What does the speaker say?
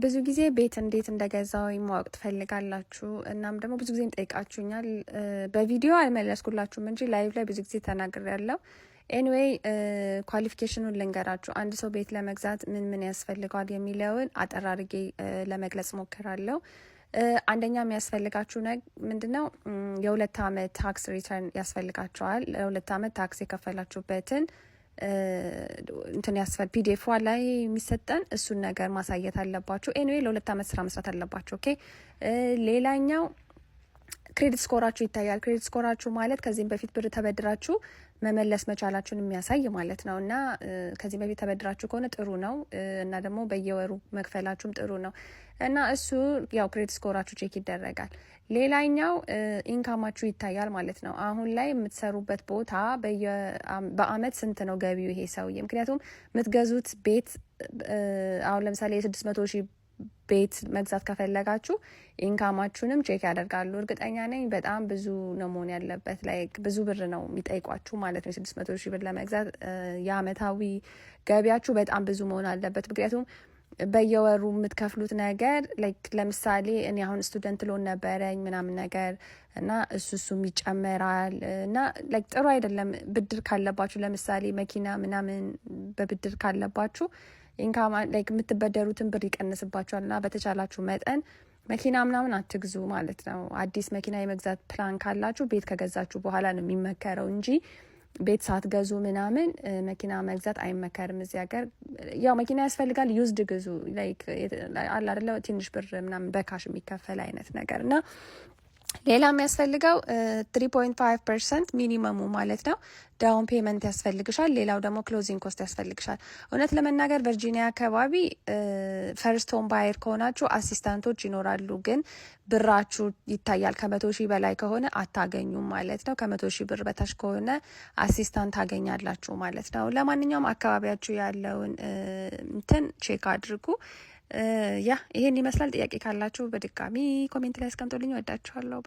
ብዙ ጊዜ ቤት እንዴት እንደገዛው ማወቅ ትፈልጋላችሁ። እናም ደግሞ ብዙ ጊዜ ጠይቃችሁኛል። በቪዲዮ አልመለስኩላችሁም እንጂ ላይቭ ላይ ብዙ ጊዜ ተናግሬያለሁ። ኤኒዌይ ኳሊፊኬሽኑን ልንገራችሁ። አንድ ሰው ቤት ለመግዛት ምን ምን ያስፈልገዋል የሚለውን አጠር አድርጌ ለመግለጽ ሞክራለሁ። አንደኛ የሚያስፈልጋችሁ ምንድነው? የ2 ዓመት ታክስ ሪተርን ያስፈልጋችኋል። ለ2 ዓመት ታክስ የከፈላችሁበትን እንትን ፒዲኤፍ ላይ የሚሰጠን እሱን ነገር ማሳየት አለባችሁ። ኤኒዌይ ለ2 ዓመት ስራ መስራት አለባችሁ። ኦኬ። ሌላኛው ክሬዲት ስኮራችሁ ይታያል። ክሬዲት ስኮራችሁ ማለት ከዚህም በፊት ብር ተበድራችሁ መመለስ መቻላችሁን የሚያሳይ ማለት ነው። እና ከዚህ በፊት ተበድራችሁ ከሆነ ጥሩ ነው፣ እና ደግሞ በየወሩ መክፈላችሁም ጥሩ ነው። እና እሱ ያው ክሬዲት ስኮራችሁ ቼክ ይደረጋል። ሌላኛው ኢንካማችሁ ይታያል ማለት ነው። አሁን ላይ የምትሰሩበት ቦታ በአመት ስንት ነው ገቢው ይሄ ሰውዬ? ምክንያቱም የምትገዙት ቤት አሁን ለምሳሌ የ600,000 ቤት መግዛት ከፈለጋችሁ ኢንካማችሁንም ቼክ ያደርጋሉ። እርግጠኛ ነኝ በጣም ብዙ ነው መሆን ያለበት፣ ላይክ ብዙ ብር ነው የሚጠይቋችሁ ማለት ነው። 600,000 ብር ለመግዛት የአመታዊ ገቢያችሁ በጣም ብዙ መሆን አለበት። ምክንያቱም በየወሩ የምትከፍሉት ነገር ላይክ ለምሳሌ እኔ አሁን ስቱደንት ሎን ነበረኝ ምናምን ነገር እና እሱም ይጨመራል እና ላይክ ጥሩ አይደለም። ብድር ካለባችሁ ለምሳሌ መኪና ምናምን በብድር ካለባችሁ ኢንካም ላይክ የምትበደሩትን ብር ይቀንስባችኋል። እና በተቻላችሁ መጠን መኪና ምናምን አትግዙ ማለት ነው። አዲስ መኪና የመግዛት ፕላን ካላችሁ ቤት ከገዛችሁ በኋላ ነው የሚመከረው እንጂ ቤት ሳትገዙ ምናምን መኪና መግዛት አይመከርም። እዚህ ሀገር ያው መኪና ያስፈልጋል፣ ዩዝድ ግዙ። ላይክ አለ አይደለ ትንሽ ብር ምናምን በካሽ የሚከፈል አይነት ነገር። እና ሌላ የሚያስፈልገው 3.5% ሚኒመሙ ማለት ነው ዳውን ፔመንት ያስፈልግሻል። ሌላው ደግሞ ክሎዚንግ ኮስት ያስፈልግሻል። እውነት ለመናገር ቨርጂኒያ አካባቢ ፈርስት ሆም ባየር ከሆናችሁ አሲስታንቶች ይኖራሉ፣ ግን ብራችሁ ይታያል። 100,000 በላይ ከሆነ አታገኙም ማለት ነው። 100,000 ብር በታች ከሆነ አሲስታንት ታገኛላችሁ ማለት ነው። ለማንኛውም አካባቢያችሁ ያለውን እንትን ቼክ አድርጉ። ያ ይሄን ይመስላል። ጥያቄ ካላችሁ በድጋሚ ኮሜንት ላይ አስቀምጡልኝ። ወዳችኋለሁ።